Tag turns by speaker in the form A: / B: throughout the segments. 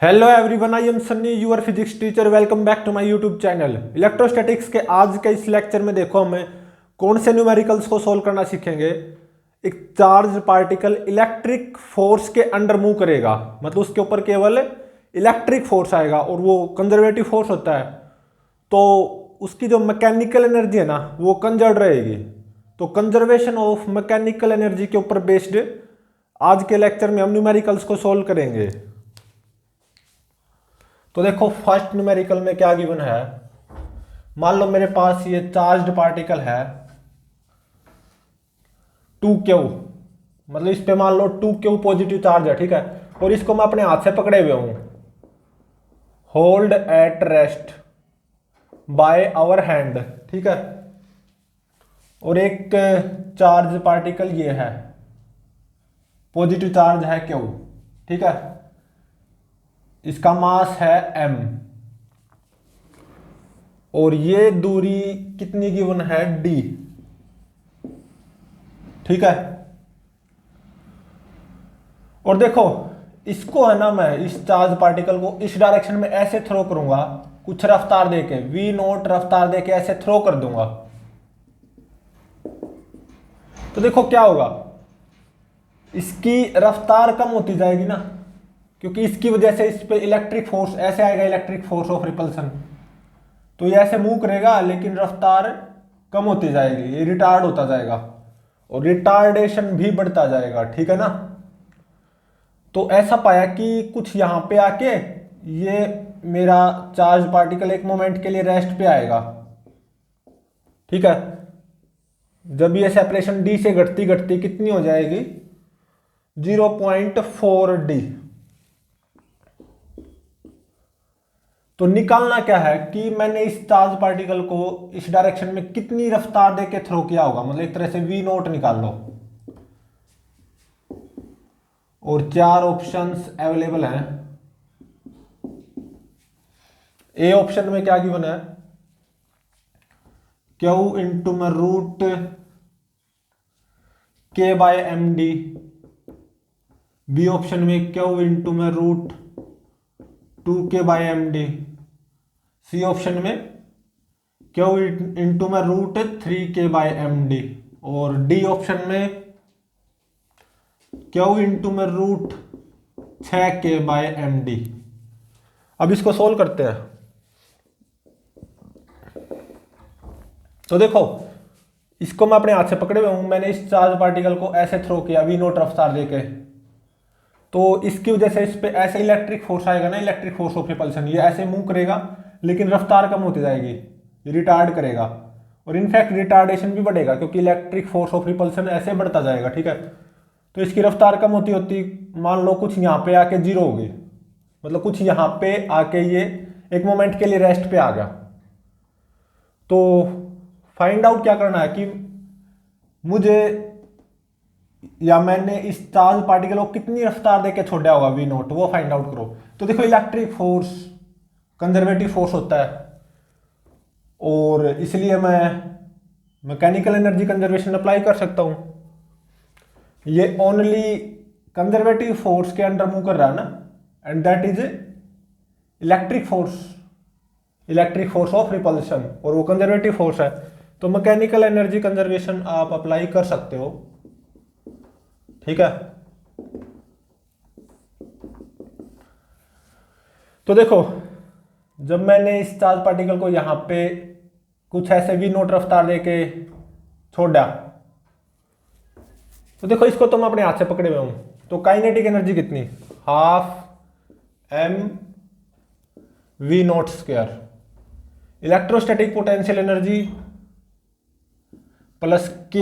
A: Hello everyone, I am Sunny, your physics teacher. Welcome back to my YouTube channel. Electrostatics के आज के इस lecture में देखो हमें कौन से न्यूमेरिकल्स को सोल्व करना सीखेंगे। एक चार्ज पार्टिकल इलेक्ट्रिक फोर्स के अंडर मूव करेगा, मतलब उसके ऊपर केवल इलेक्ट्रिक फोर्स आएगा और वो कंजर्वेटिव फोर्स होता है, तो उसकी जो मैकेनिकल एनर्जी है ना वो कंजर्व रहेगी। तो कंजर्वेशन ऑफ मैकेनिकल एनर्जी के ऊपर बेस्ड आज के लेक्चर में हम न्यूमेरिकल्स को सोल्व करेंगे। तो देखो फर्स्ट न्यूमेरिकल में क्या गिवन है। मान लो मेरे पास ये चार्ज्ड पार्टिकल है 2Q, मतलब इस पे मान लो 2Q पॉजिटिव चार्ज है, ठीक है। और इसको मैं अपने हाथ से पकड़े हुए हूं, hold at rest by our hand, ठीक है। और एक चार्ज पार्टिकल ये है, पॉजिटिव चार्ज है Q, ठीक है। इसका मास है m और ये दूरी कितनी गिवन है d, ठीक है। और देखो इसको है ना, मैं इस चार्ज पार्टिकल को इस डायरेक्शन में ऐसे थ्रो करूंगा, कुछ रफ्तार देके v0 रफ्तार देके ऐसे थ्रो कर दूंगा, तो देखो क्या होगा, इसकी रफ्तार कम होती जाएगी ना, क्योंकि इसकी वजह से इस पे इलेक्ट्रिक फोर्स ऐसे आएगा, इलेक्ट्रिक फोर्स ऑफ रिपल्सन। तो ये ऐसे मूव करेगा लेकिन रफ्तार कम होती जाएगी, ये रिटार्ड होता जाएगा और रिटार्डेशन भी बढ़ता जाएगा, ठीक है ना। तो ऐसा पाया कि कुछ यहां पे आके ये मेरा चार्ज पार्टिकल एक मोमेंट के लिए रेस्ट पे आएगा, ठीक है। जब ये सेपरेशन डी से घटती घटती कितनी हो जाएगी, 0.4d। तो निकालना क्या है कि मैंने इस चार्ज पार्टिकल को इस डायरेक्शन में कितनी रफ्तार देके थ्रो किया होगा, मतलब एक तरह से v0 निकाल लो। और चार ऑप्शंस अवेलेबल हैं। ए ऑप्शन में क्या गिवन है, Q इंटू में root K by m d. B option में Q इंटू में root 2K by m d. C option में Q इंटू में root 3K by m d. और डी ऑप्शन में Q इंटू में root 6K by m d. अब इसको solve करते हैं। तो देखो इसको मैं अपने हाथ से पकड़े हुए हूं, मैंने इस चार्ज पार्टिकल को ऐसे थ्रो किया v0 रफ्तार देके, तो इसकी वजह से इस पे ऐसे इलेक्ट्रिक फोर्स आएगा ना, इलेक्ट्रिक फोर्स ऑफ रिपल्सन। ये ऐसे मूव करेगा लेकिन रफ्तार कम होती जाएगी, रिटार्ड करेगा और इनफैक्ट रिटार्डेशन भी बढ़ेगा क्योंकि इलेक्ट्रिक फोर्स ऑफ रिपल्सन ऐसे बढ़ता जाएगा, ठीक है। तो इसकी रफ्तार कम होती होती मान लो कुछ यहाँ पे आके जीरो हो गई, मतलब कुछ यहाँ पे आके ये एक मोमेंट के लिए रेस्ट पे आ गया। तो फाइंड आउट क्या करना है कि मुझे या मैंने इस चार्ज पार्टिकल को कितनी रफ्तार देके छोड़ा होगा v0, वो फाइंड आउट करो। तो देखो इलेक्ट्रिक फोर्स कंजर्वेटिव फोर्स होता है और इसलिए मैं मैकेनिकल एनर्जी कंजर्वेशन अप्लाई कर सकता हूं। ये ओनली कंजर्वेटिव फोर्स के अंडर मूव कर रहा है ना, and that is electric force, electric force of repulsion, और वो कंजर्वेटिव फोर्स है। तो मैकेनिकल एनर्जी कंजर्वेशन आप अप्लाई कर सकते हो, ठीक है। तो देखो जब मैंने इस चार्ज पार्टिकल को यहां पे कुछ ऐसे v0 रफ्तार देके छोड़ा, तो देखो इसको तो मैं अपने हाथ से पकड़े हुए हूं, तो काइनेटिक एनर्जी कितनी, half m v0 square. Electrostatic potential energy plus k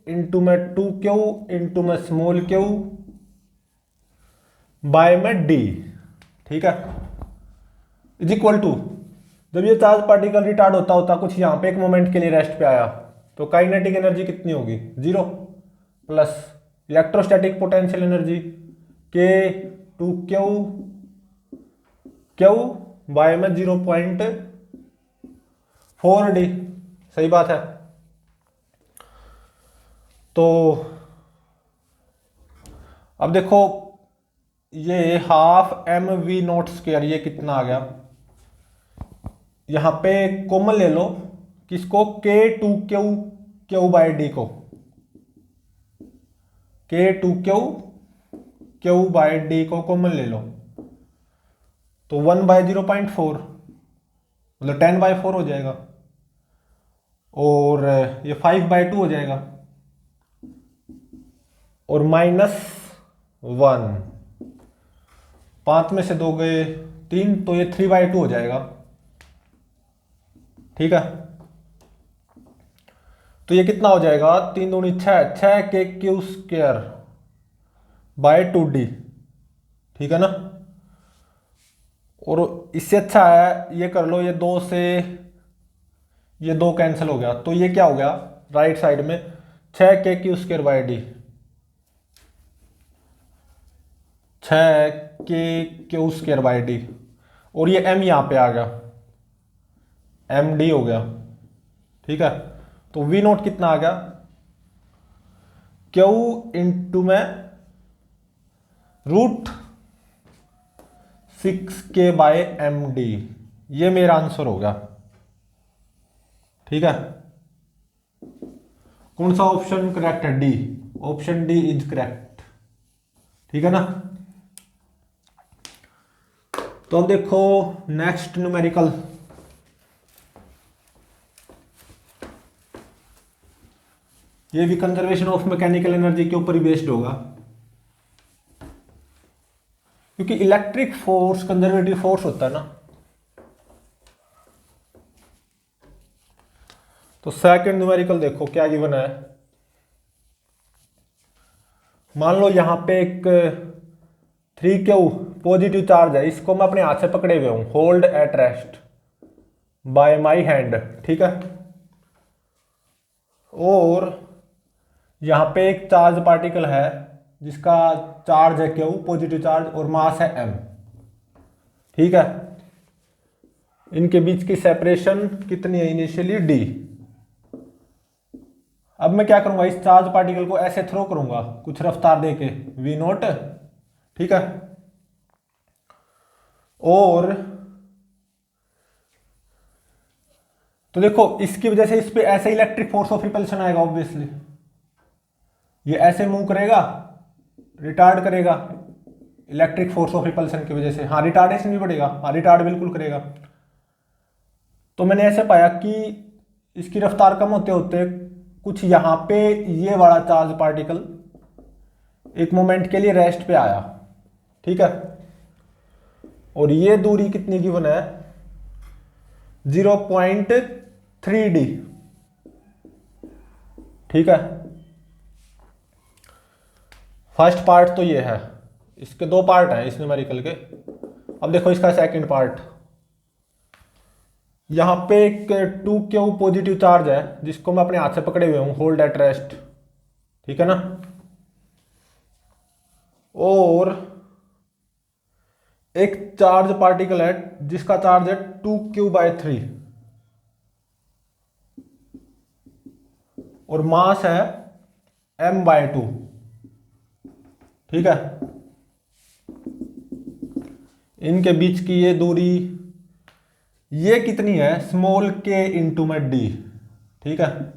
A: into में 2Q इंटू में स्मॉल q बाय में d, ठीक है, इज इक्वल टू, जब ये चार्ज पार्टिकल रिटार्ड होता होता कुछ यहां पे एक मोमेंट के लिए रेस्ट पे आया, तो काइनेटिक एनर्जी कितनी होगी, 0 plus electrostatic potential energy k 2Q Q by में 0.4d, सही बात है। तो अब देखो ये half m v naught square, ये कितना आ गया, यहां पे कॉमन ले लो किसको, k two q q by d को, k two q q by d को कॉमन ले लो, तो 1/0.4 मतलब 10/4 हो जाएगा, और ये 5/2 हो जाएगा, और -1, 5 में से 2 गए 3, तो ये 3/2 हो जाएगा। ठीक है, तो ये कितना हो जाएगा, 3 दूनी 6, 6 के क्यू स्क्वायर बाय 2d। ठीक है ना, और इससे अच्छा है ये कर लो, ये 2 से ये 2 कैंसिल हो गया, तो ये क्या हो गया राइट साइड में 6 के क्यू स्क्वायर बाय डी, 6 के क्यू स्क्वायर बाय डी, और ये m यहां पे आ गया, एम डी हो गया। ठीक है, तो वी नोट कितना आ गया, क्यू इंटू में √6k/md, ये मेरा आंसर हो गया। ठीक है, कौन सा ऑप्शन करेक्ट है, D, option D is correct. ठीक है ना, तो अब देखो नेक्स्ट न्यूमेरिकल, ये भी कंजर्वेशन ऑफ मैकेनिकल एनर्जी के ऊपर ही बेस्ड होगा, क्योंकि इलेक्ट्रिक फोर्स कंजर्वेटिव फोर्स होता है ना। तो सेकंड न्यूमेरिकल देखो क्या गिवन है, मान लो यहां पे एक 3q पॉजिटिव चार्ज है, इसको मैं अपने हाथ से पकड़े हुए हूं, hold at rest by my hand. ठीक है, और यहां पे एक चार्ज पार्टिकल है जिसका चार्ज है क्यू, पॉजिटिव चार्ज, और मास है m। ठीक है, इनके बीच की सेपरेशन कितनी है, इनिशियली d। अब मैं क्या करूंगा, इस चार्ज पार्टिकल को ऐसे थ्रो करूंगा कुछ रफ्तार देके v नोट। ठीक है, और तो देखो इसकी वजह से इस पे ऐसे इलेक्ट्रिक फोर्स ऑफ रिपल्शन आएगा, ऑब्वियसली ये ऐसे मूव करेगा, रिटार्ड करेगा इलेक्ट्रिक फोर्स ऑफ रिपल्शन की वजह से। हाँ, रिटार्डेशन भी बढ़ेगा, हाँ रिटार्ड बिल्कुल करेगा। तो मैंने ऐसे पाया कि इसकी रफ्तार कम होते होते कुछ यहां पे ये वाला चार्ज पार्टिकल एक मोमेंट के लिए रेस्ट पे आया। ठीक है, और ये दूरी कितनी गिवन है, 0.3d। ठीक है, फर्स्ट पार्ट तो ये है, इसके 2 पार्ट हैं इस न्यूमेरिकल के। अब देखो इसका सेकंड पार्ट, यहां पे एक 2q पॉजिटिव चार्ज है जिसको मैं अपने हाथ से पकड़े हुए हूं, होल्ड एट रेस्ट। ठीक है ना, और एक चार्ज पार्टिकल है जिसका चार्ज है 2q/3, और मास है m/2। ठीक है, इनके बीच की ये दूरी ये कितनी है, स्मॉल के इंटू में डी। ठीक है,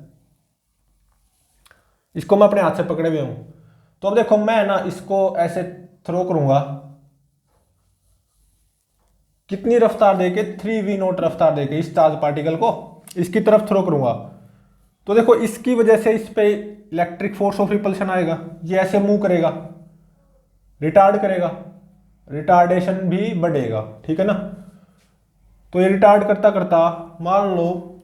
A: इसको मैं अपने हाथ से पकड़े हुए हूं, तो अब देखो मैं ना इसको ऐसे थ्रो करूंगा, कितनी रफ्तार देके, 3v नोट रफ्तार देके इस चार्ज पार्टिकल को इसकी तरफ थ्रो करूंगा। तो देखो इसकी वजह से इस पे इलेक्ट्रिक फोर्स ऑफ रिपल्शन आएगा, ये ऐसे मूव करेगा, रिटार्ड करेगा, रिटार्डेशन भी बढ़ेगा। ठीक है ना, तो ये रिटार्ड करता करता मान लो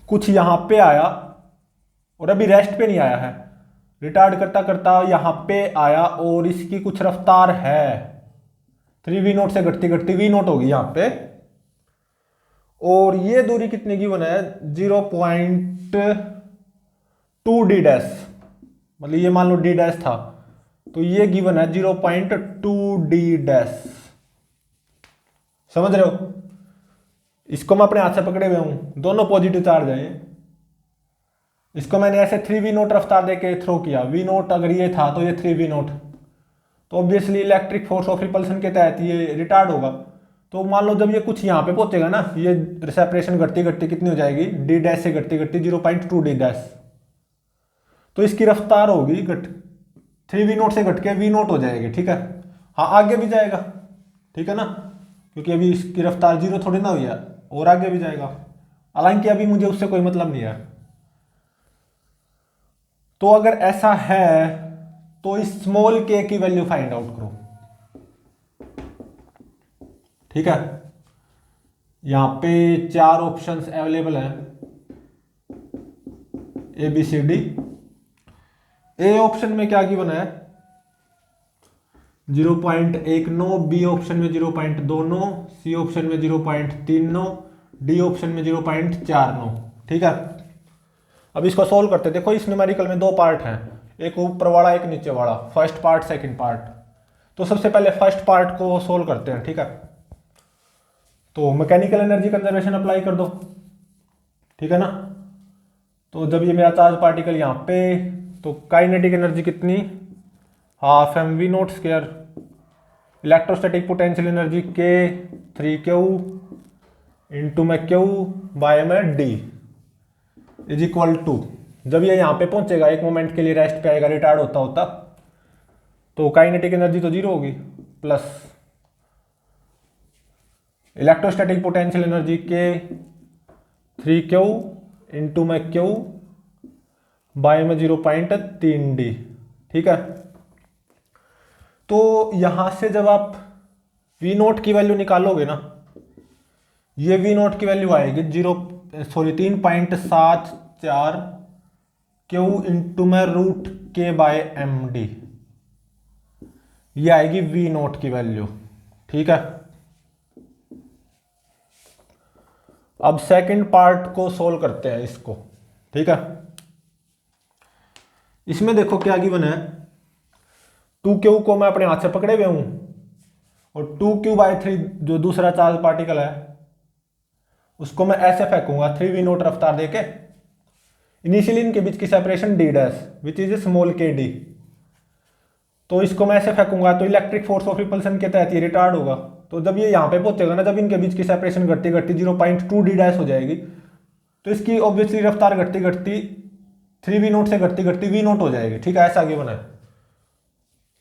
A: कुछ यहां पे आया, और अभी रेस्ट पे नहीं आया है, रिटार्ड करता करता यहां पे आया, और इसकी कुछ रफ्तार है 3v नोट से घटती घटती v नोट होगी यहां पे, और ये दूरी कितनी की बना है, 0.2d डैश, मतलब ये मान लो d डैश था, तो ये गिवन है 0.2d डैश। समझ रहे हो, इसको मैं अपने हाथ से पकड़े हुए हूं, दोनों पॉजिटिव चार्ज है ये, इसको मैंने ऐसे 3v नोट रफ्तार देके थ्रो किया, v नोट अगर ये था तो ये 3v नोट, तो obviously electric force of repulsion के तहत ये रिटार्ड होगा। तो मान लो जब ये कुछ यहाँ पे पहुंचेगा ना, ये सेपरेशन घटती घटती कितनी हो जाएगी, डी डैश से घटती घटती 0.2 डी डैश, तो इसकी रफ्तार होगी 3v0 से घट के v0 हो जाएगी। ठीक है, हाँ आगे भी जाएगा, ठीक है ना, क्योंकि अभी इसकी रफ्तार 0 थोड़ी ना हुई है, और आगे भी जाएगा, हालांकि अभी मुझे उससे कोई मतलब नहीं है। तो अगर ऐसा है तो इस स्मॉल के की वैल्यू फाइंड आउट करो। ठीक है, यहां पे 4 ऑप्शंस अवेलेबल हैं, A B C D. A option में क्या गिवन है 0.19, बी ऑप्शन में 0.29, सी ऑप्शन में 0.39, डी ऑप्शन में 0.49। ठीक है, अब इसको सोल्व करते हैं। देखो इस न्यूमेरिकल में 2 पार्ट हैं, एक ऊपर वाला एक नीचे वाला, फर्स्ट पार्ट सेकंड पार्ट। तो सबसे पहले फर्स्ट पार्ट को सोल्व करते हैं। ठीक है, तो मैकेनिकल एनर्जी कंजर्वेशन अप्लाई कर दो, ठीक है ना। तो जब ये मेरा चार्ज पार्टिकल यहाँ पे, तो काइनेटिक एनर्जी कितनी, half m v naught square, electrostatic potential energy k 3Q into में Q बाय में D इज इक्वल टू, जब ये यहाँ पे पहुंचेगा एक मोमेंट के लिए रेस्ट पे आएगा रिटार्ड होता होता, तो काइनेटिक एनर्जी तो 0 होगी, plus electrostatic potential energy k 3Q into में Q बाय में 0.3D। ठीक है, तो यहां से जब आप V0 की वैल्यू निकालोगे ना, ये V0 की वैल्यू आएगी 3.74 Q इंटू में रूट के बाय एम डी, ये आएगी V0 की वैल्यू। ठीक है, अब सेकंड पार्ट को सोल्व करते हैं इसको। ठीक है, इसमें देखो क्या गिवन है, 2Q को मैं अपने हाथ से पकड़े हुए हूं, और 2Q/3 जो दूसरा चार्ज पार्टिकल है उसको मैं ऐसे फेंकूंगा 3v0 रफ्तार देके। इनिशियली इनके बीच की separation d dash which is small के डी, तो इसको मैं ऐसे फेंकूंगा तो इलेक्ट्रिक फोर्स ऑफ रिपल्सन के तहत ये रिटार्ड होगा। तो जब ये यहाँ पे पहुंचेगा ना, जब इनके बीच की सेपरेशन घटती घटती 0.2 डी डैश हो जाएगी, तो इसकी ऑब्वियसली रफ्तार घटती घटती 3v0 से घटती घटती v0 हो जाएगी। ठीक है, ऐसा आगे बना है।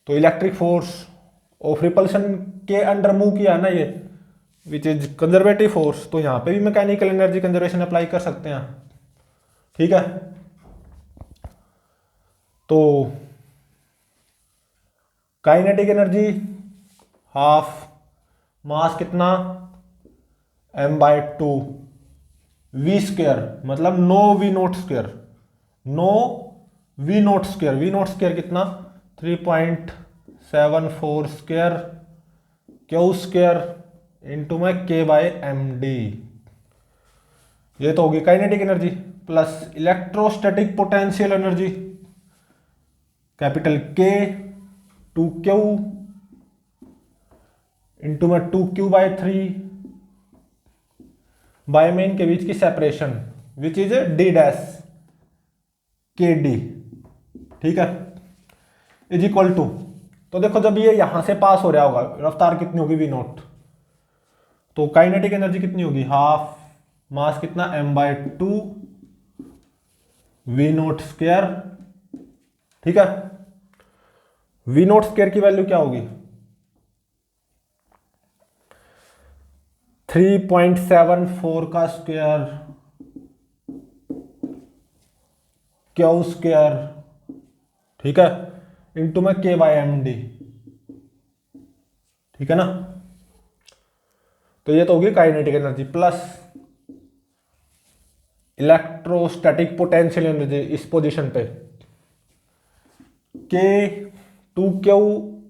A: तो इलेक्ट्रिक फोर्स ऑफ रिपल्सन के अंडर मूव किया है ना ये, विच इज कंजर्वेटिव फोर्स, तो यहाँ पे भी मैकेनिकल एनर्जी कंजर्वेशन अप्लाई कर सकते हैं। ठीक है, तो काइनेटिक एनर्जी हाफ मास कितना m/2 v स्क्वायर, मतलब 9v0 square, 9v0 square, v0 square कितना 3.74 स्क्वायर Q स्क्वायर इंटू में k/md, ये तो होगी kinetic energy, plus electrostatic potential energy capital K 2Q into में 2Q/3 बाय में इनके बीच की separation which is d dash के डी। ठीक है, इज इक्वल टू, तो देखो जब ये यहां से पास हो रहा होगा रफ्तार कितनी होगी v0, तो काइनेटिक एनर्जी कितनी होगी हाफ मास कितना m/2 v0 स्क्वायर। ठीक है, v0 स्क्वायर की वैल्यू क्या होगी 3.74 का स्क्वायर Q स्क्वायर, ठीक है, इंटू में k/md। ठीक है ना, तो ये तो होगी kinetic energy, plus electrostatic potential energy इस पोजीशन पे K 2Q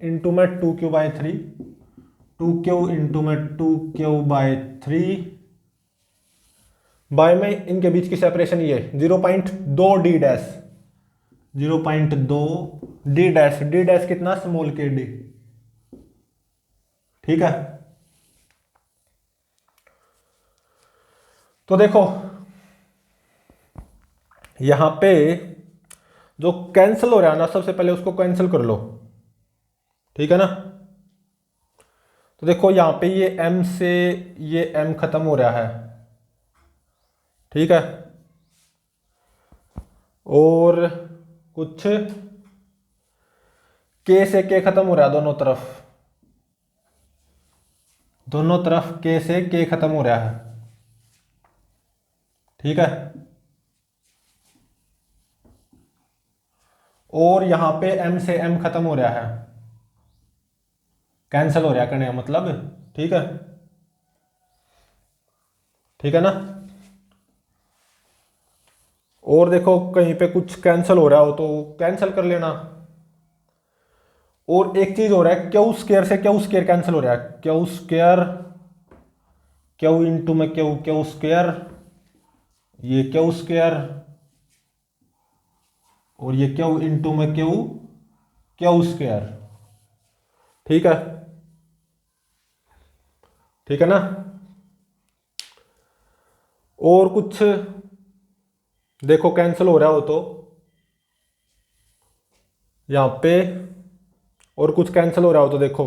A: इंटू में 2Q/3, 2Q इंटू में 2Q/3 बाय में इनके बीच की सेपरेशन ये 0.2 D dash, 0.2 D dash, D dash कितना स्मॉल के डी। ठीक है, तो देखो यहां पे जो कैंसिल हो रहा है ना, सबसे पहले उसको कैंसिल कर लो। ठीक है ना। तो देखो यहाँ पे ये m से ये m खत्म हो रहा है, ठीक है। और कुछ k से k खत्म हो रहा है दोनों तरफ, दोनों तरफ k से k खत्म हो रहा है, ठीक है। और यहां पे m से m खत्म हो रहा है, कैंसिल हो रहा है करने का मतलब, ठीक है, ठीक है ना। और देखो कहीं पे कुछ कैंसिल हो रहा हो तो कैंसिल कर लेना। और एक चीज हो रहा है, क्यू स्क्वायर से क्यू स्क्वायर कैंसिल हो रहा है, क्यू स्क्वायर क्यू इंटू में क्यू, क्यू स्क्वायर, ये क्यू स्क्वायर, और ये क्यू इंटू में क्यू, क्यू स्क्वायर, ठीक है, ठीक है ना। और कुछ देखो कैंसिल हो रहा हो तो यहां पे, और कुछ कैंसिल हो रहा हो तो देखो,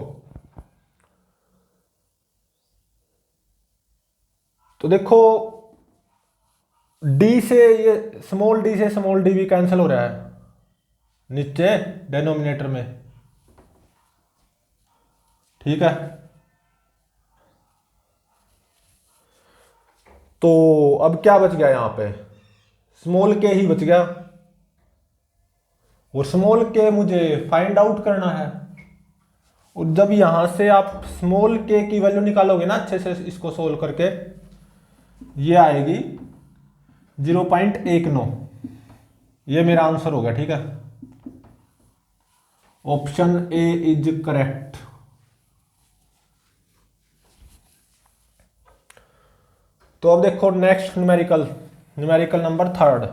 A: तो देखो डी से ये स्मॉल डी से स्मॉल डी भी कैंसिल हो रहा है नीचे डिनोमिनेटर में, ठीक है। तो अब क्या बच गया यहां पे, स्मॉल के ही बच गया, और स्मॉल के मुझे फाइंड आउट करना है। और जब यहां से आप स्मॉल के की वैल्यू निकालोगे ना अच्छे से इसको सोल्व करके, ये आएगी 0.19, ये मेरा आंसर होगा, ठीक है। Option A is correct. तो अब देखो नेक्स्ट न्यूमेरिकल, न्यूमेरिकल नंबर 3।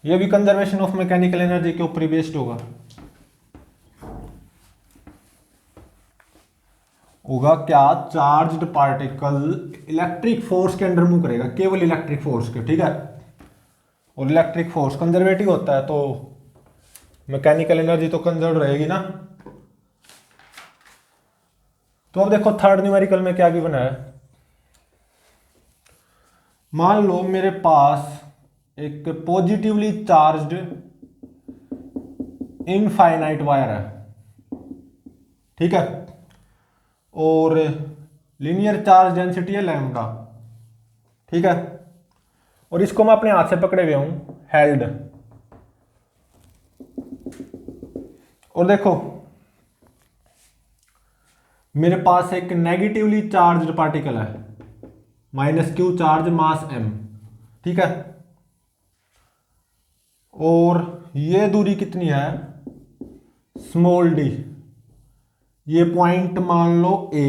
A: ये भी कंजर्वेशन ऑफ मैकेनिकल एनर्जी के ऊपर बेस्ड होगा। होगा क्या, चार्ज्ड पार्टिकल इलेक्ट्रिक फोर्स के अंडर मूव करेगा, केवल इलेक्ट्रिक फोर्स के, ठीक है। और इलेक्ट्रिक फोर्स कंजर्वेटिव होता है तो मैकेनिकल एनर्जी तो कंजर्व रहेगी ना। तो अब देखो थर्ड न्यूमेरिकल में क्या गिवन है। मान लो मेरे पास एक पॉजिटिवली चार्ज्ड इनफाइनाइट वायर है, ठीक है। और लीनियर चार्ज डेंसिटी है लैम्डा, ठीक है। और इसको मैं अपने हाथ से पकड़े हुए हूं, हेल्ड। और देखो मेरे पास एक नेगेटिवली चार्ज्ड पार्टिकल है, -q चार्ज मास m, ठीक है। और ये दूरी कितनी है, स्मॉल डी, ये पॉइंट मान लो a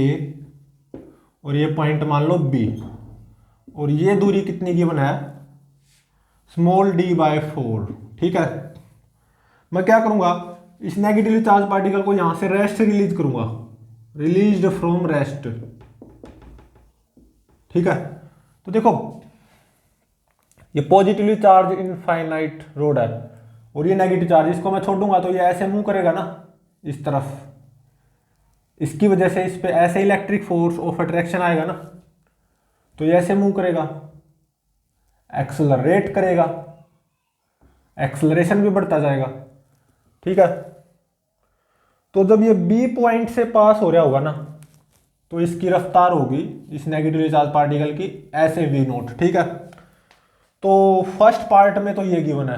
A: और ये पॉइंट मान लो b, और ये दूरी कितनी गिवन है, स्मॉल d/4, ठीक है। मैं क्या करूंगा, इस नेगेटिवली चार्ज पार्टिकल को यहां से रेस्ट रिलीज करूंगा, रिलीज्ड फ्रॉम रेस्ट, ठीक है। तो देखो ये पॉजिटिवली चार्ज इनफाइनाइट रोड है और ये नेगेटिव चार्ज, इसको मैं छोड़ूंगा तो ये ऐसे मूव करेगा ना इस तरफ, इसकी वजह से इस पे ऐसे इलेक्ट्रिक फोर्स ऑफ अट्रैक्शन आएगा ना, तो ये ऐसे मूव करेगा, एक्सलरेट करेगा, एक्सलरेशन भी बढ़ता जाएगा, ठीक है। तो जब ये बी पॉइंट से पास हो रहा होगा ना, तो इसकी रफ्तार होगी इस नेगेटिवली चार्ज पार्टिकल की ऐसे v नॉट, ठीक है। तो फर्स्ट पार्ट में तो ये गिवन है,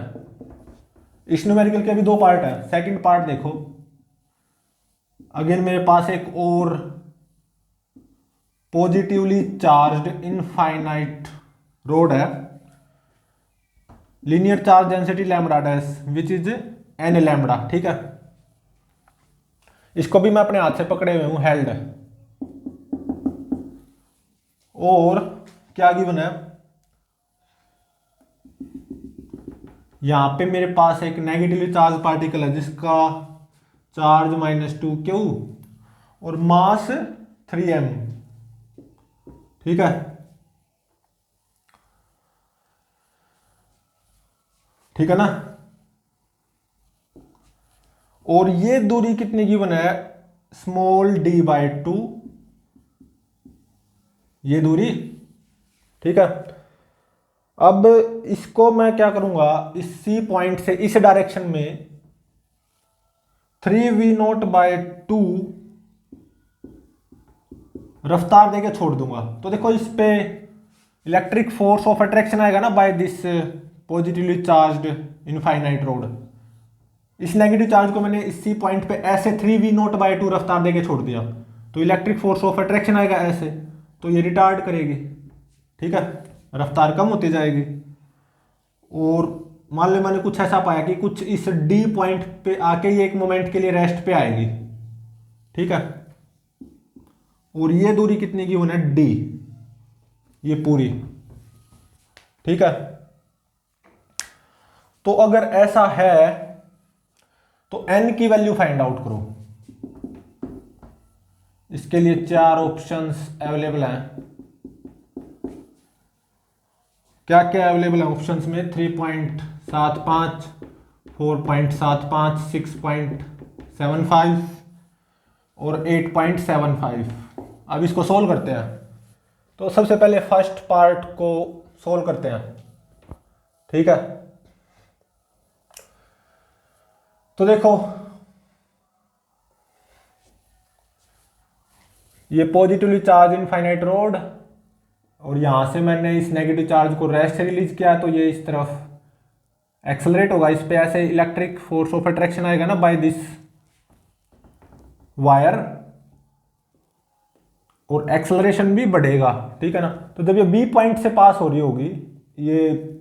A: इस न्यूमेरिकल के भी दो पार्ट है। सेकंड पार्ट देखो, अगेन मेरे पास एक और पॉजिटिवली चार्ज्ड इनफाइनाइट रोड है, linear charge density lambda dash which is n lambda, ठीक है। इसको भी मैं अपने हाथ से पकड़े हुए हूं, हेल्ड। और क्या गिवन है, यहां पे मेरे पास एक नेगेटिवली चार्ज पार्टिकल है जिसका चार्ज -2q और मास 3m, ठीक है। ठीक है ना। और ये दूरी कितनी गिवन है, स्मॉल डी बाय 2, ये दूरी, ठीक है। अब इसको मैं क्या करूंगा, इस सी पॉइंट से इस डायरेक्शन में 3v0/2 रफ्तार देके छोड़ दूंगा। तो देखो इस पे इलेक्ट्रिक फोर्स ऑफ अट्रैक्शन आएगा ना by this positively charged infinite rod. इस नेगेटिव चार्ज को मैंने इसी पॉइंट पे ऐसे 3v0/2 रफ्तार देके छोड़ दिया, तो इलेक्ट्रिक फोर्स ऑफ अट्रैक्शन आएगा ऐसे, तो ये रिटार्ड करेगी, ठीक है, रफ्तार कम होती जाएगी। और मान ले मैंने कुछ ऐसा पाया कि कुछ इस डी पॉइंट पे आके ये एक मोमेंट के लिए रेस्ट पे आएगी, ठीक है। और ये दूरी कितनी की होना है, डी, ये पूरी, ठीक है। तो अगर ऐसा है तो n की वैल्यू फाइंड आउट करो। इसके लिए 4 ऑप्शंस अवेलेबल हैं। क्या क्या अवेलेबल है ऑप्शंस में, 3.75, 4.75, 6.75 और 8.75। अब इसको सोल्व करते हैं। तो सबसे पहले फर्स्ट पार्ट को सोल्व करते हैं, ठीक है। तो देखो ये पॉजिटिवली चार्ज इनफाइनाइट रोड, और यहां से मैंने इस नेगेटिव चार्ज को रेस्ट से रिलीज किया, तो ये इस तरफ एक्सेलरेट होगा, इस पे ऐसे इलेक्ट्रिक फोर्स ऑफ अट्रैक्शन आएगा ना बाय दिस वायर, और एक्सेलरेशन भी बढ़ेगा, ठीक है ना। तो जब ये बी पॉइंट से पास हो रही होगी ये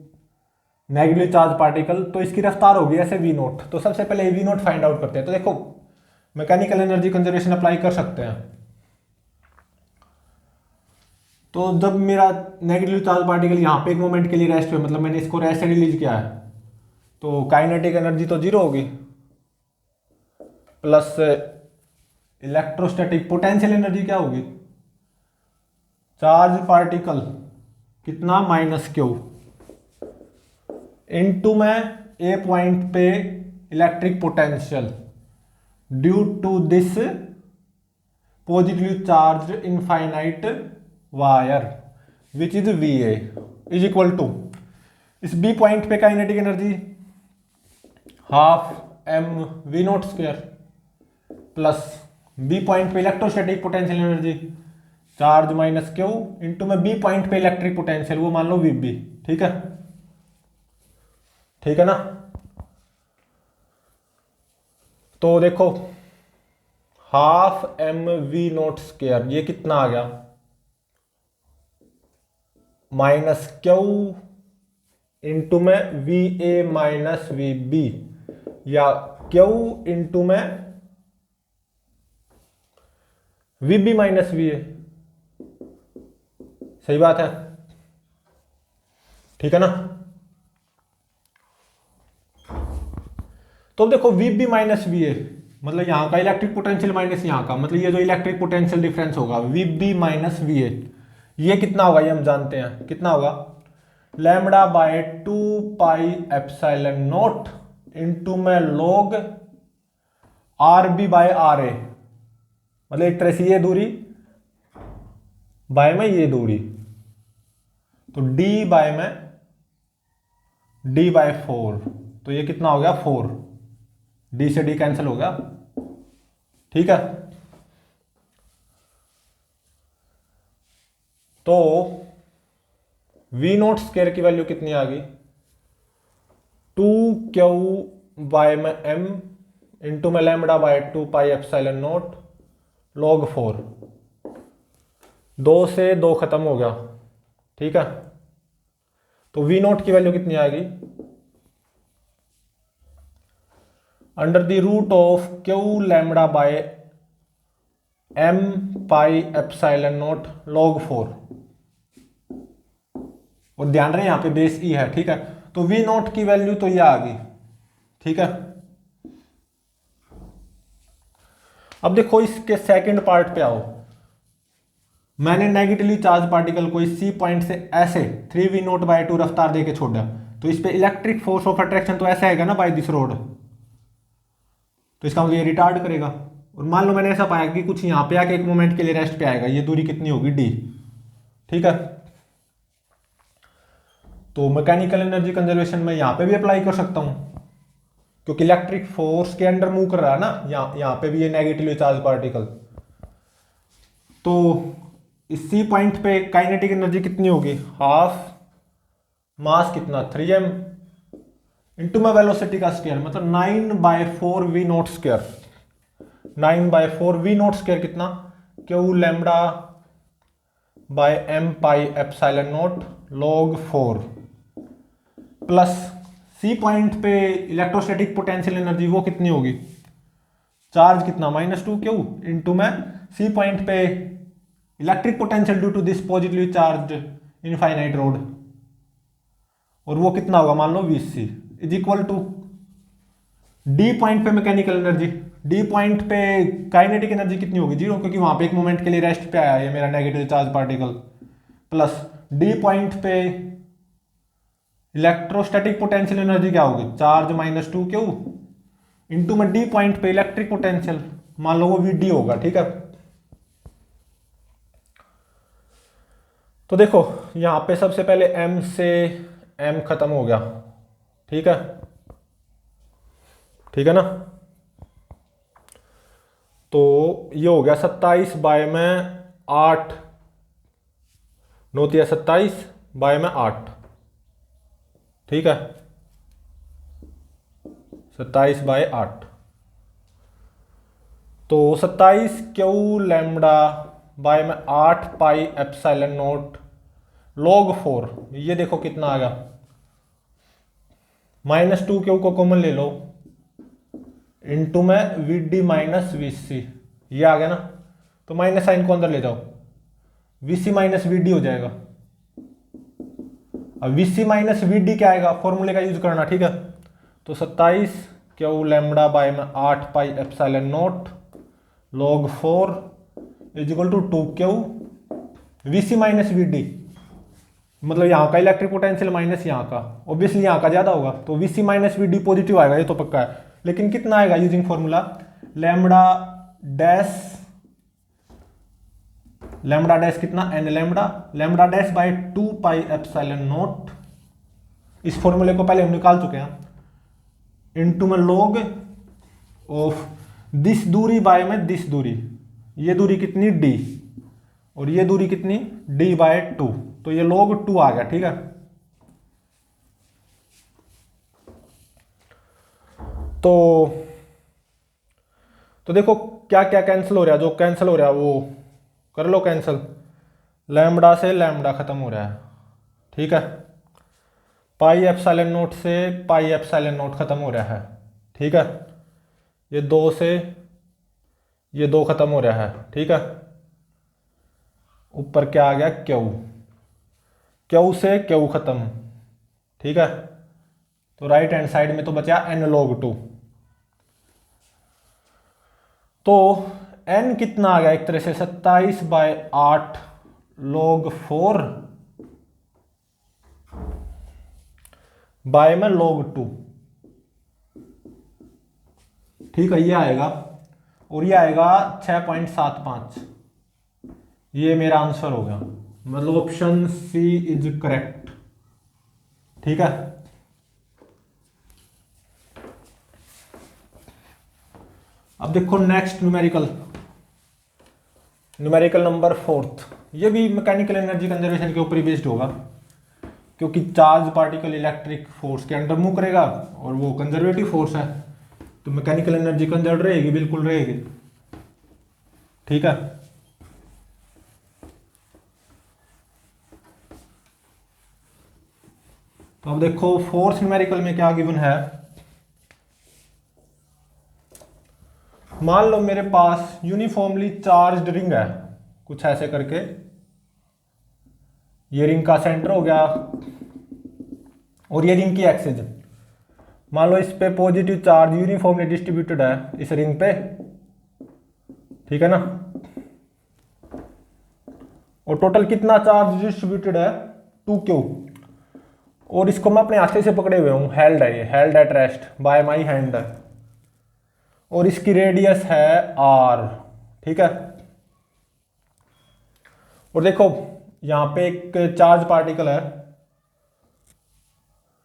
A: नेगेटिव चार्ज पार्टिकल, तो इसकी रफ्तार होगी ऐसे v0। तो सबसे पहले v0 फाइंड आउट करते हैं। तो देखो मैकेनिकल एनर्जी कंजर्वेशन अप्लाई कर सकते हैं। तो जब मेरा नेगेटिव चार्ज पार्टिकल यहाँ पे एक मोमेंट के लिए रेस्ट पे, मतलब मैंने इसको रेस्ट से रिलीज किया है, तो काइनेटिक एनर्जी तो जीरो होगी, प्लस इलेक्ट्रोस्टैटिक पोटेंशियल एनर्जी क्या होगी, चार्ज पार्टिकल कितना -q इनटू में ए पॉइंट पे electric potential due to this positively charge infinite wire which is Va is equal to, इस बी पॉइंट पे kinetic energy 12mv0² plus B point पे electrostatic potential energy charge -q into में B point पे electric potential, वो मान लो Vb, ठीक है, ठीक है ना। तो देखो 12mv0², ये कितना आ गया, -q इंटू में Va Vb, या q इंटू में Vb Va, सही बात है, ठीक है ना। तो देखो Vb Va, मतलब यहां का इलेक्ट्रिक पोटेंशियल माइनस यहां का, मतलब ये जो इलेक्ट्रिक पोटेंशियल डिफरेंस होगा Vb Va, ये कितना होगा, ये हम जानते हैं कितना होगा, λ/2πε0 इंटू में log Rb/Ra, मतलब एक तरह से ये दूरी बाय में ये दूरी, तो d/4, तो ये कितना हो गया 4, d से d कैंसिल हो गया, ठीक है। तो v0² की वैल्यू कितनी आ गई, 2q/m इंटू में λ/2πε0 log 4, 2 से 2 खत्म हो गया, ठीक है। तो v0 की वैल्यू कितनी आएगी, √of q λ/m πε0 log 4, और ध्यान रहे यहां पे बेस ई है, ठीक है। तो v0 की वैल्यू तो ये आ गई, ठीक है। अब देखो इसके सेकंड पार्ट पे आओ। मैंने नेगेटिवली चार्ज पार्टिकल को इस सी पॉइंट से ऐसे 3v0/2 रफ्तार देके छोड़ा, तो इस पे इलेक्ट्रिक फोर्स ऑफ अट्रैक्शन तो ऐसे आएगा ना बाय दिस रोड, तो इसका मतलब ये रिटार्ड करेगा। और मान लो मैंने ऐसा पाया कि कुछ यहाँ पे आके एक मोमेंट के लिए रेस्ट पे आएगा, ये दूरी कितनी होगी डी, ठीक है। तो मैकेनिकल एनर्जी कंजर्वेशन में यहाँ पे भी अप्लाई कर सकता हूँ, क्योंकि इलेक्ट्रिक फोर्स के अंडर मूव कर रहा है ना, यहाँ पे भी ये नेगेटिवली चार्ज पार्टिकल। तो इस सी पॉइंट पे काइनेटिक एनर्जी कितनी होगी, हाफ मास कितना 3m इंटू में वेलोसिटी का स्क्वायर, मतलब 9/4v0 स्क्वायर। 9/4v0 कितना, q lambda by m pi epsilon naught log 4 plus C point पे इलेक्ट्रोस्टैटिक पोटेंशियल एनर्जी वो कितनी होगी, चार्ज कितना -2q इंटू में सी पॉइंट पे electric potential due to this positively charge infinite rod, और वो कितना होगा मान लो Vc is equal to D point पे मैकेनिकल एनर्जी, डी पॉइंट पे काइनेटिक एनर्जी कितनी होगी 0, क्योंकि वहां पे एक मोमेंट के लिए रेस्ट पे आया है मेरा negative charge particle, plus D point पे इलेक्ट्रोस्टैटिक पोटेंशियल एनर्जी क्या होगी, चार्ज -2q इंटू में डी पॉइंट पे इलेक्ट्रिक पोटेंशियल, मान लो वो Vd होगा, ठीक है। तो देखो यहां पे सबसे पहले m से m खत्म हो गया, ठीक है ना। तो ये हो गया 27/8, 27/8, ठीक है, 27/8। तो 27 क्यू लैम्बडा बाय में 8 पाई एप्सिलॉन नॉट log 4, ये देखो कितना आ गया, -2q को कॉमन ले लो इंटू में Vd माइनस Vc, ये आ गया ना, तो माइनस साइन को अंदर ले जाओ, Vc माइनस Vd हो जाएगा। अब Vc माइनस Vd क्या आएगा, फॉर्मूले का यूज करना, ठीक है। तो 27 क्यू लैम्बडा बाय में 8 pi epsilon naught log 4 is equal to 2q Vc minus Vd, मतलब यहाँ का इलेक्ट्रिक पोटेंशियल माइनस यहाँ का, ऑब्वियसली यहाँ का ज्यादा होगा, तो Vc माइनस Vd पॉजिटिव आएगा, ये तो पक्का है। लेकिन कितना आएगा यूजिंग फॉर्मूला लैम्बडा डैश कितना n lambda dash by 2 pi epsilon not, इस फॉर्मूले को पहले हम निकाल चुके हैं, इनटू में log ऑफ दिस दूरी बाय में दिस दूरी, ये दूरी कितनी d और ये दूरी कितनी d/2, तो ये log 2 आ गया, ठीक है। तो देखो क्या क्या कैंसिल हो रहा है, जो कैंसिल हो रहा है वो कर लो कैंसिल, लैम्बडा से लैम्बडा खत्म हो रहा है, ठीक है। पाई एप्सिलॉन नॉट से पाई एप्सिलॉन नॉट खत्म हो रहा है, ठीक है। ये 2 से ये 2 खत्म हो रहा है, ठीक है। ऊपर क्या आ गया क्यू से क्यू खत्म, ठीक है। तो राइट हैंड साइड में तो बचा n log 2, तो n कितना आ गया एक तरह से 27/8 log 4 बाय में log 2, ठीक है, ये आएगा, और ये आएगा 6.75, ये मेरा आंसर हो गया, मतलब ऑप्शन सी इज करेक्ट, ठीक है। अब देखो नेक्स्ट न्यूमेरिकल नंबर 4, ये भी मैकेनिकल एनर्जी कंजर्वेशन के ऊपर ही बेस्ड होगा, क्योंकि चार्ज पार्टिकल इलेक्ट्रिक फोर्स के अंडर मूव करेगा और वो कंजर्वेटिव फोर्स है, तो मैकेनिकल एनर्जी कंजर्व रहेगी, बिल्कुल रहेगी, ठीक है। तो अब देखो फोर्थ न्यूमेरिकल में क्या गिवन है, मान लो मेरे पास यूनिफॉर्मली चार्ज्ड रिंग है, कुछ ऐसे करके, ये रिंग का सेंटर हो गया और ये रिंग की एक्सिस, मान लो इस पे पॉजिटिव चार्ज यूनिफॉर्मली डिस्ट्रीब्यूटेड है इस रिंग पे, ठीक है ना। और टोटल कितना चार्ज डिस्ट्रीब्यूटेड है 2q, और इसको मैं अपने हाथे से पकड़े हुए हूँ, हेल्ड है, ये held at rest bye my hand है, और इसकी रेडियस है आर, ठीक है। और देखो यहां पे एक चार्ज पार्टिकल है,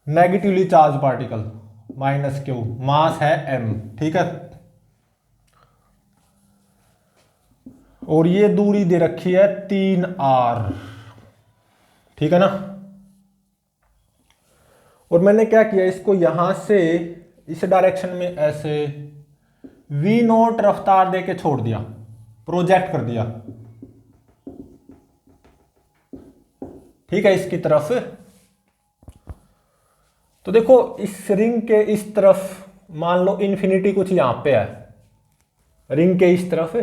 A: नेगेटिवली चार्ज पार्टिकल -q, मास है m, ठीक है। और ये दूरी दे रखी है 3r, ठीक है ना। और मैंने क्या किया, इसको यहां से इस डायरेक्शन में ऐसे v0 रफ्तार देके छोड़ दिया, प्रोजेक्ट कर दिया, ठीक है, इसकी तरफ। तो देखो इस रिंग के इस तरफ मान लो इन्फिनिटी कुछ यहां पे है, रिंग के इस तरफ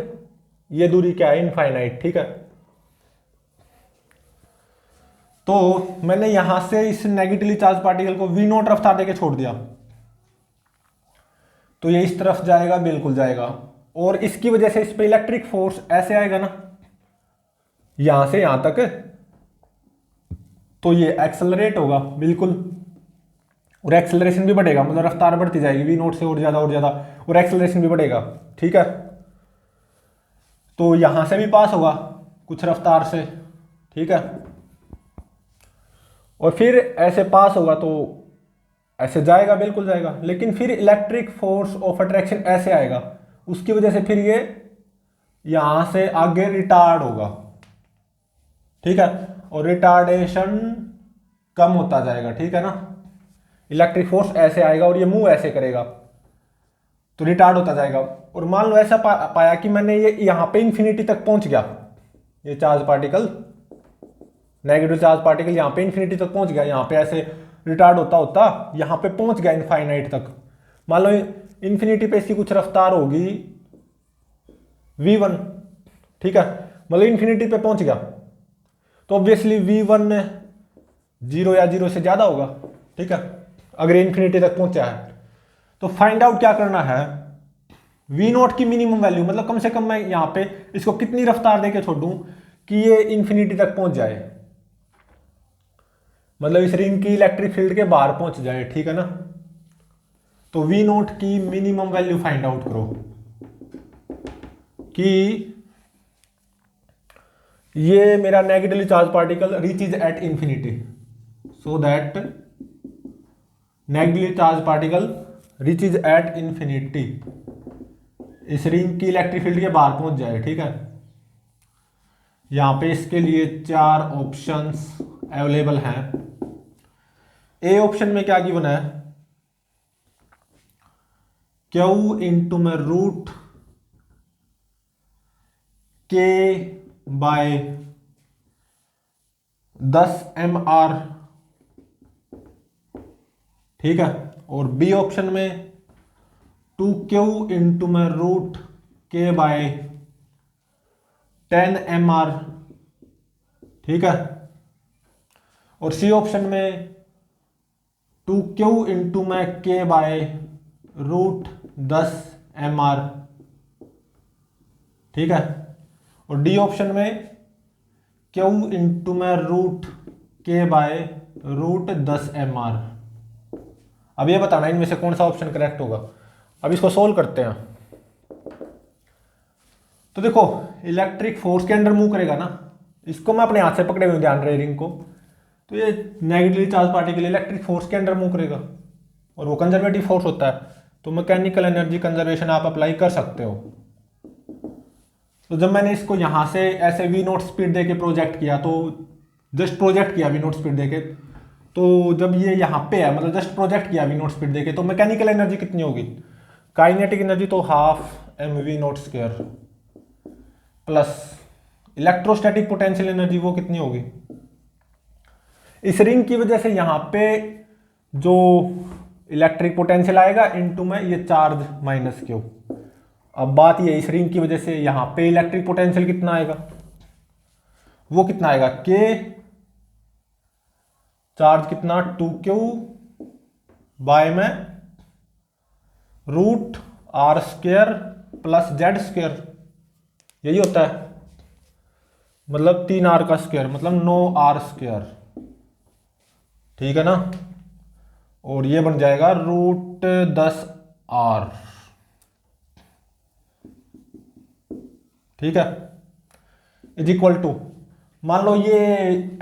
A: ये दूरी क्या है, इनफाइनाइट, ठीक है। तो मैंने यहां से इस नेगेटिवली चार्ज पार्टिकल को v0 रफ्तार देके छोड़ दिया, तो ये इस तरफ जाएगा, बिल्कुल जाएगा, और इसकी वजह से इस पे इलेक्ट्रिक फोर्स ऐसे आएगा ना, यहां से यहां तक, तो ये एक्सेलरेट होगा बिल्कुल, और एक्सेलरेशन भी बढ़ेगा, मतलब रफ्तार बढ़ती जाएगी v0 से और ज्यादा, और एक्सेलरेशन भी बढ़ेगा, ठीक है। तो यहां से भी पास होगा कुछ रफ्तार से, ठीक है, और फिर ऐसे पास होगा तो ऐसे जाएगा, बिल्कुल जाएगा, लेकिन फिर इलेक्ट्रिक फोर्स ऑफ अट्रैक्शन ऐसे आएगा, उसकी वजह से फिर ये यहां से आगे रिटार्ड होगा, ठीक है, और रिटार्डेशन कम होता जाएगा, ठीक है ना। इलेक्ट्रिक फोर्स ऐसे आएगा और ये मूव ऐसे करेगा, तो रिटार्ड होता जाएगा। और मान लो ऐसा पाया कि मैंने ये यहां पे इंफिनिटी तक पहुंच गया, ये charge particle, negative charge particle यहां पे इंफिनिटी तक पहुंच गया, यहां पे ऐसे रिटार्ड होता होता यहां पे पहुंच गया इनफाइनाइट तक। मान लो इंफिनिटी पे इसकी कुछ रफ्तार होगी v1, ठीक है, मतलब इंफिनिटी पे पहुंच गया, तो ऑब्वियसली v1 0 या 0 से ज्यादा होगा, ठीक है, अगर इंफिनिटी तक पहुंचा है। तो फाइंड आउट क्या करना है, v0 की मिनिमम वैल्यू, मतलब कम से कम मैं यहां पे इसको कितनी रफ्तार देके छोड़ूं कि ये इंफिनिटी तक पहुंच जाए, मतलब इस रिंग की इलेक्ट्रिक फील्ड के बाहर पहुंच जाए, ठीक है ना। तो v0 की मिनिमम वैल्यू फाइंड आउट करो कि ये मेरा negatively charge particle reaches at infinity, so that negatively charge particle reaches at infinity, इस रिंग की इलेक्ट्रिक फील्ड के बाहर पहुंच जाए, ठीक है। यहां पे इसके लिए 4 ऑप्शंस अवेलेबल हैं। ए ऑप्शन में क्या गिवन है, क्यू इंटू में रूट के बाय 10 mr, ठीक है, और बी ऑप्शन में 2q इंटू में रूट के बाय 10 mr, ठीक है, और सी ऑप्शन में 2q इंटू में के बाय रूट 10 mr, ठीक है, और डी ऑप्शन में q इंटू में रूट के बाय रूट 10 mr। अब ये बताना इनमें से कौन सा ऑप्शन करेक्ट होगा। अब इसको सोल्व करते हैं। तो देखो इलेक्ट्रिक फोर्स के अंडर मूव करेगा ना, इसको मैं अपने हाथ से पकड़े हुए ध्यान रहे रिंग को, तो ये negatively charge particle electric force के अंडर मूव करेगा, और वो कंजर्वेटिव फोर्स होता है, तो मैकेनिकल एनर्जी कंजर्वेशन आप अप्लाई कर सकते हो। तो जब मैंने इसको यहां से ऐसे v0 स्पीड देके प्रोजेक्ट किया, तो जस्ट प्रोजेक्ट किया v0 स्पीड देके, तो जब ये यहाँ पे है, मतलब जस्ट प्रोजेक्ट किया v0 स्पीड देके, तो मैकेनिकल एनर्जी कितनी होगी, काइनेटिक एनर्जी तो half mv0² plus electrostatic potential energy वो कितनी होगी। इस रिंग की वजह से यहां पे जो इलेक्ट्रिक पोटेंशियल आएगा इनटू में ये चार्ज -q। अब बात ये, इस रिंग की वजह से यहां पे इलेक्ट्रिक पोटेंशियल कितना आएगा, वो कितना आएगा, k चार्ज कितना 2q बाय में रूट r² प्लस z², यही होता है, मतलब 3r² मतलब 9r², ठीक है ना, और ये बन जाएगा √10r। ठीक है, इज इक्वल टू, मान लो ये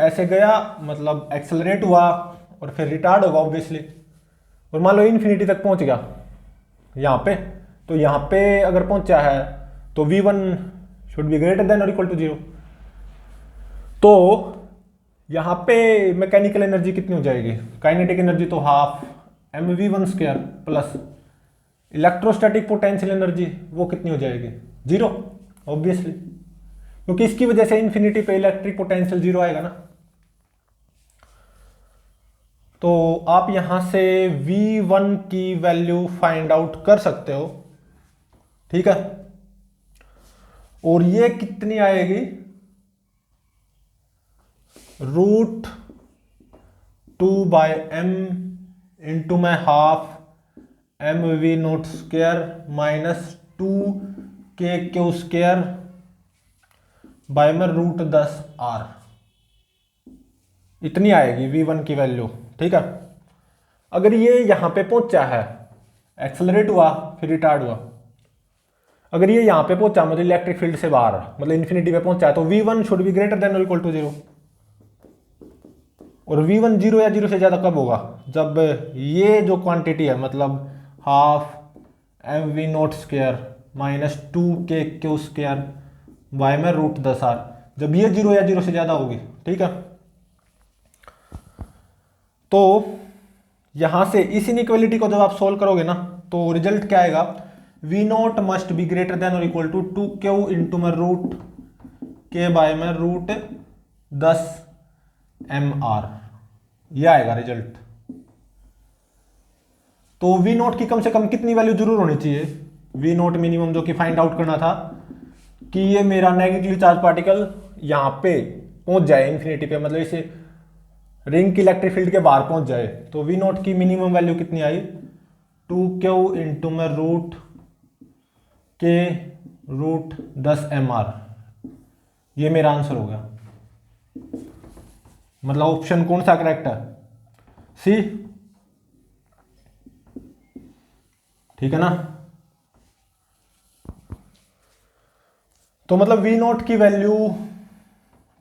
A: ऐसे गया, मतलब एक्सेलरेट हुआ और फिर रिटार्ड होगा ऑब्वियसली, और मान लो इन्फिनिटी तक पहुंच गया यहाँ पे, तो यहाँ पे अगर पहुंचा है तो v1 should be greater than और इक्वल टू 0। तो यहाँ पे मैकेनिकल एनर्जी कितनी हो जाएगी, काइनेटिक एनर्जी तो half mv1² plus electrostatic potential energy वो कितनी हो जाएगी, 0 ऑब्वियसली, क्योंकि इसकी वजह से इन्फिनिटी पे इलेक्ट्रिक पोटेंशियल 0 आएगा ना। तो आप यहां से v1 की वैल्यू फाइंड आउट कर सकते हो। ठीक है, और ये कितनी आएगी, √2/m इंटू में half mv0² minus 2kq² bye में √10r, इतनी आएगी v1 की वैल्यू। ठीक है, अगर ये यहां पे पहुंचा है, एक्सेलरेट हुआ फिर रिटार्ड हुआ, अगर ये यहां पे पहुंचा मतलब इलेक्ट्रिक फील्ड से बाहर, मतलब इन्फिनिटी पे पहुंचा है, तो v1 should be greater than और इक्वल टू 0। और v1 0 या 0 से ज्यादा कब होगा, जब ये जो क्वांटिटी है मतलब half mv0² minus 2kq² bye में √10r, जब ये 0 या 0 से ज्यादा होगी। ठीक है, तो यहां से इस इनइक्वालिटी को जब आप सोल्व करोगे ना, तो रिजल्ट क्या आएगा, v0 must be greater than और इक्वल टू 2q इंटू में √k बाय में √10mr, यह आएगा रिजल्ट। तो v0 की कम से कम कितनी वैल्यू जरूर होनी चाहिए, v0 मिनिमम जो कि फाइंड आउट करना था कि ये मेरा नेगेटिवली चार्ज पार्टिकल यहां पे पहुंच जाए इन्फिनिटी पे, मतलब इसे रिंग की इलेक्ट्रिक फील्ड के बाहर पहुंच जाए। तो v0 की मिनिमम वैल्यू कितनी आई, 2q इंटू में √10mr, ये मेरा आंसर हो गया। मतलब ऑप्शन कौन सा करेक्ट है, सी। ठीक है ना, तो मतलब v0 की वैल्यू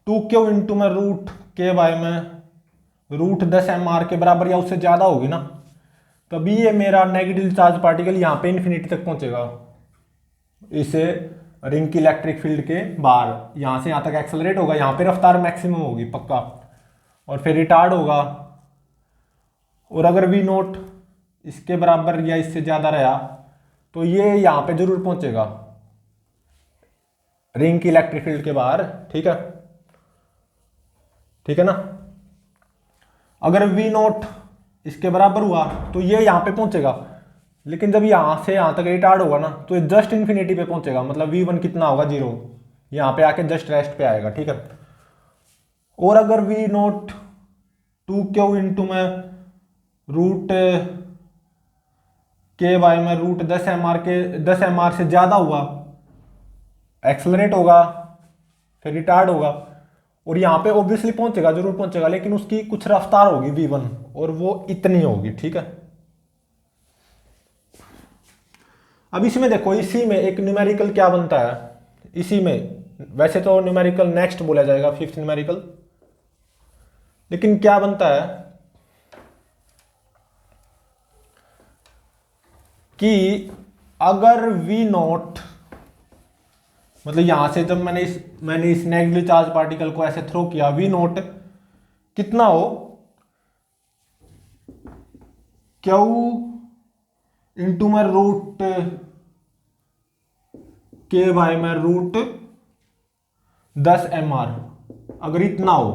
A: 2q इंटू में √k बाय में √10mr के बराबर या उससे ज्यादा होगी ना, तभी ये मेरा नेगेटिव चार्ज पार्टिकल यहां पे इन्फिनिटी तक पहुंचेगा, इसे रिंग की इलेक्ट्रिक फील्ड के बाहर, यहां से यहां तक एक्सेलरेट होगा, यहां पे रफ्तार मैक्सिमम होगी पक्का, और फिर रिटार्ड होगा। और अगर v0 इसके बराबर या इससे ज्यादा रहा तो ये यहां पे जरूर पहुंचेगा रिंग की इलेक्ट्रिक फील्ड के बाहर। ठीक है, ठीक है ना, अगर v0 इसके बराबर हुआ तो ये यहां पे पहुंचेगा, लेकिन जब यहां से यहां तक रिटार्ड होगा ना तो ये जस्ट इन्फिनिटी पे पहुंचेगा, मतलब v1 कितना होगा, 0, यहां पे आके जस्ट रेस्ट पे आएगा। ठीक है, और अगर v0 2q इंटू में √k बाय में √10mr के 10mr से ज्यादा हुआ, एक्सेलरेट होगा फिर रिटार्ड होगा, और यहां पे ऑब्वियसली पहुंचेगा, जरूर पहुंचेगा, लेकिन उसकी कुछ रफ्तार होगी v1 और वो इतनी होगी। ठीक है, अब इसमें देखो, इसी में एक न्यूमेरिकल क्या बनता है, इसी में वैसे तो न्यूमेरिकल नेक्स्ट बोला जाएगा, 5th न्यूमेरिकल, लेकिन क्या बनता है कि अगर v0 मतलब यहां से जब मैंने इस नेगेटिव चार्ज पार्टिकल को ऐसे थ्रो किया, v0 कितना हो, q इंटू में √k बाय में √10mr, अगर इतना हो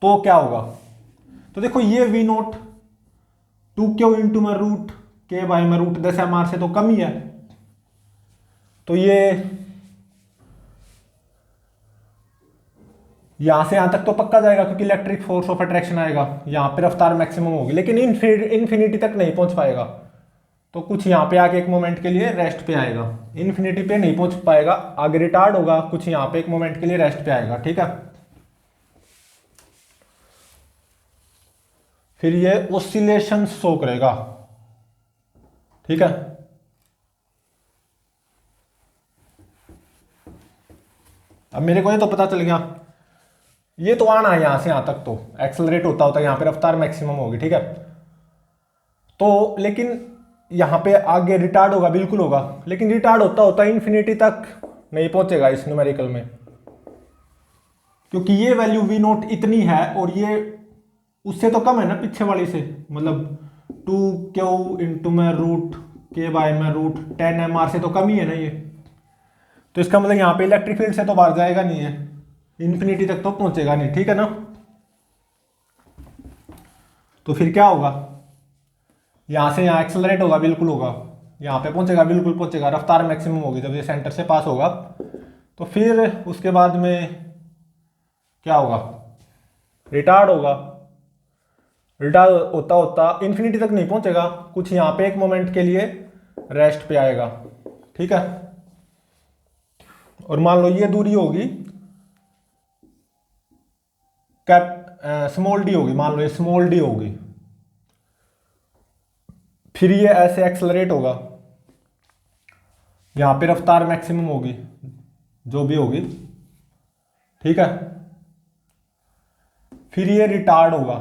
A: तो क्या होगा, तो देखो ये v0 2q इंटू में √k बाय में √10mr से तो कम ही है, तो ये यहां से यहां तक तो पक्का जाएगा, क्योंकि इलेक्ट्रिक फोर्स ऑफ अट्रैक्शन आएगा, यहां पे रफ्तार मैक्सिमम होगी, लेकिन इन्फिनिटी तक नहीं पहुंच पाएगा, तो कुछ यहां पे आके एक मोमेंट के लिए रेस्ट पे आएगा, इन्फिनिटी पे नहीं पहुंच पाएगा, आगे रिटार्ड होगा, कुछ यहां पे एक मोमेंट के लिए रेस्ट पे आएगा। ठीक है, फिर ये ऑसिलेशन शो करेगा, ठीक है। अब मेरे को ये तो पता चल गया, ये तो आना है यहां से यहां तक, तो एक्सेलरेट होता होता यहां पे रफ्तार मैक्सिमम होगी, ठीक है। तो लेकिन यहां पे आगे रिटार्ड होगा, बिल्कुल होगा, लेकिन रिटार्ड होता होता इन्फिनिटी तक नहीं पहुंचेगा इस न्यूमेरिकल में, क्योंकि ये वैल्यू वी नोट इतनी है और ये उससे तो कम है ना पीछे वाली से, मतलब 2Q इंटू में रूट के बाय में रूट 10 mR से तो कम ही है ना ये। तो इसका मतलब यहाँ पे इलेक्ट्रिक फील्ड से तो बाहर जाएगा नहीं है, इन्फिनिटी तक तो पहुंचेगा नहीं, ठीक है ना। तो फिर क्या होगा, यहां से यहाँ एक्सेलरेट होगा, बिल्कुल होगा, यहाँ पे पहुंचेगा, बिल्कुल पहुंचेगा, रफ्तार मैक्सिमम होगी जब ये सेंटर से पास होगा। तो फिर उसके बाद में क्या होगा, रिटार्ड होगा, रिटार्ड होता होता इन्फिनिटी तक नहीं पहुंचेगा, कुछ यहाँ पे एक मोमेंट के लिए रेस्ट पे आएगा, ठीक है। और मान लो ये दूरी होगी स्मॉल डी होगी, मान लो ये स्मॉल डी होगी, फिर ये ऐसे एक्सेलरेट होगा, यहां पे रफ्तार मैक्सिमम होगी जो भी होगी, ठीक है। फिर ये रिटार्ड होगा,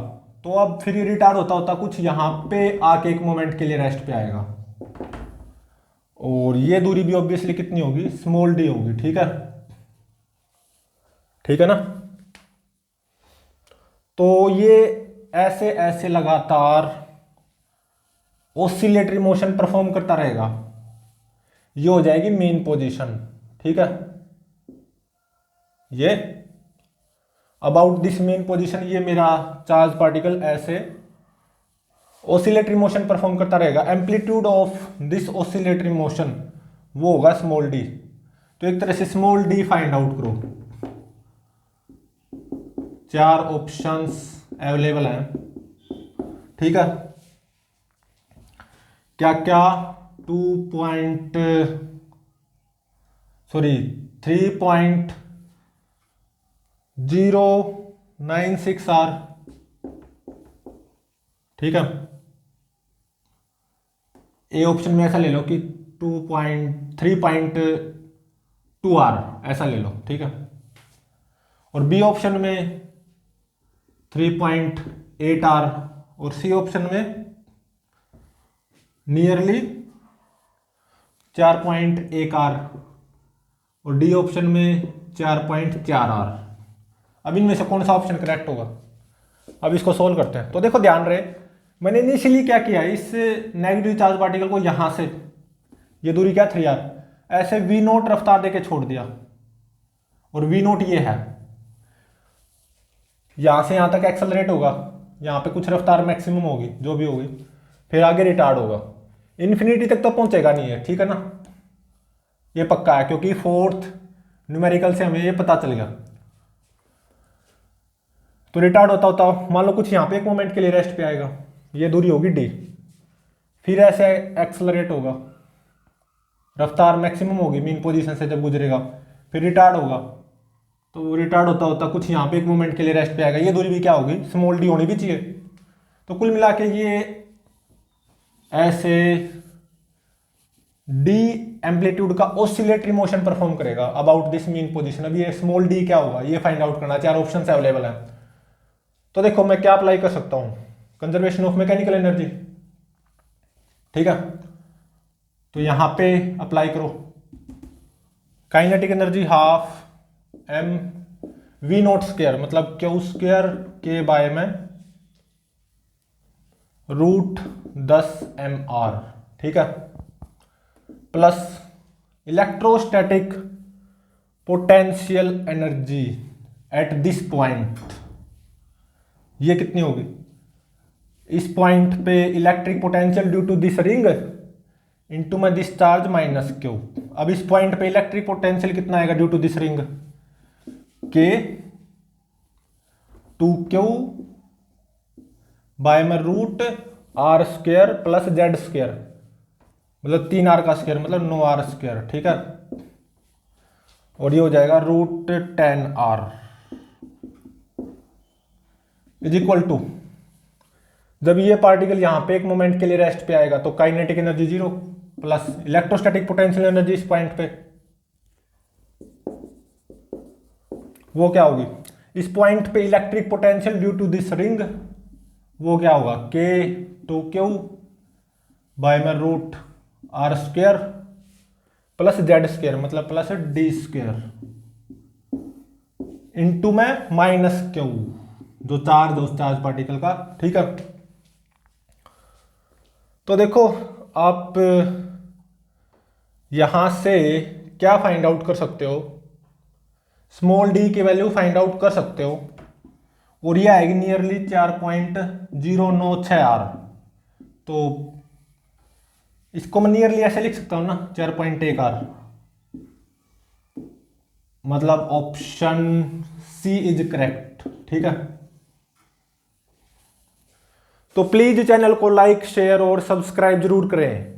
A: तो अब फिर ये रिटार्ड होता होता कुछ यहां पे आके एक मोमेंट के लिए रेस्ट पे आएगा, और ये दूरी भी ऑब्वियसली कितनी होगी, स्मॉल डी होगी, ठीक है, ठीक है ना। तो ये ऐसे ऐसे लगातार ऑसिलेटरी मोशन परफॉर्म करता रहेगा, ये हो जाएगी मेन पोजीशन, ठीक है। ये अबाउट दिस मेन पोजीशन, ये मेरा चार्ज पार्टिकल ऐसे ऑसिलेटरी मोशन परफॉर्म करता रहेगा। Amplitude of this oscillatory motion वो होगा स्मॉल डी। तो एक तरह से स्मॉल डी फाइंड आउट करो, 4 ऑप्शंस अवेलेबल हैं, ठीक है। क्या क्या 3.096 आर, ठीक है। ए ऑप्शन में ऐसा ले लो कि 3.2 आर ऐसा ले लो, ठीक है। और बी ऑप्शन में 3.8 आर, और सी ऑप्शन में नियरली 4.1 आर, और डी ऑप्शन में 4.4 आर। अब इनमें से कौन सा ऑप्शन करेक्ट होगा, अब इसको सोल्व करते हैं। तो देखो ध्यान रहे, मैंने इनिशियली क्या किया, इस नेगेटिव चार्ज पार्टिकल को यहां से, ये दूरी क्या 3r, ऐसे वी नोट रफ्तार देके छोड़ दिया, और वी नोट ये है, यहां से यहां तक एक्सेलरेट होगा, यहां पे कुछ रफ्तार मैक्सिमम होगी जो भी होगी, फिर आगे रिटार्ड होगा, इन्फिनिटी तक तो पहुंचेगा नहीं है, ठीक है ना, ये पक्का है, क्योंकि फोर्थ न्यूमेरिकल से हमें ये पता चल गया। तो रिटार्ड होता होता मान लो कुछ यहां पे एक मोमेंट के लिए रेस्ट पे आएगा, ये दूरी होगी डी, फिर ऐसे एक्सेलरेट होगा, रफ्तार मैक्सिमम होगी मीन पोजीशन से जब गुजरेगा, फिर रिटार्ड होगा, तो रिटार्ड होता होता कुछ यहाँ पे एक मोमेंट के लिए रेस्ट पे आएगा, ये दूरी भी क्या होगी, स्मॉल डी होनी भी चाहिए। तो कुल मिला के ये ऐसे डी एम्पलीट्यूड का ऑसिलेटरी मोशन परफॉर्म करेगा अबाउट दिस मीन पोजीशन। अब ये स्मॉल डी क्या होगा, ये फाइंड आउट करना, 4 ऑप्शन अवेलेबल है। तो देखो मैं क्या अप्लाई कर सकता हूं, कंजर्वेशन ऑफ मैकेनिकल एनर्जी, ठीक है। तो यहां पे अप्लाई करो, kinetic energy half m v naught square, मतलब क्यू स्क्वायर के बाय में रूट 10 mr, ठीक है, plus electrostatic potential energy at this point, ये कितनी होगी, इस पॉइंट पे electric potential due to this ring into में दिस चार्ज माइनस क्यू। अब इस पॉइंट पे इलेक्ट्रिक पोटेंशियल कितना आएगा ड्यू टू दिस रिंग, के 2Q बाय में root r square plus z square, मतलब 3r का स्क्वायर मतलब 9r स्क्वायर, ठीक है। और ये हो जाएगा root 10r is equal to जब ये पार्टिकल यहाँ पे एक मोमेंट के लिए रेस्ट पे आएगा तो kinetic energy 0 plus electrostatic potential energy इस पॉइंट पे, वो क्या होगी, इस पॉइंट पे electric potential due to this ring, वो क्या होगा, के टू क्यू बाय में root r square plus z square, मतलब प्लस डी स्क्वायर इंटू में माइनस क्यू, जो चार्ज उस चार्ज पार्टिकल का। ठीक है, तो देखो आप यहां से क्या फाइंड आउट कर सकते हो, स्मॉल डी की वैल्यू फाइंड आउट कर सकते हो, और ये आएगी नियरली 4.096 आर। तो इसको मैं नियरली ऐसे लिख सकता हूं ना, 4.1 आर, मतलब ऑप्शन सी इज करेक्ट। ठीक है, तो प्लीज चैनल को लाइक शेयर और सब्सक्राइब जरूर करें।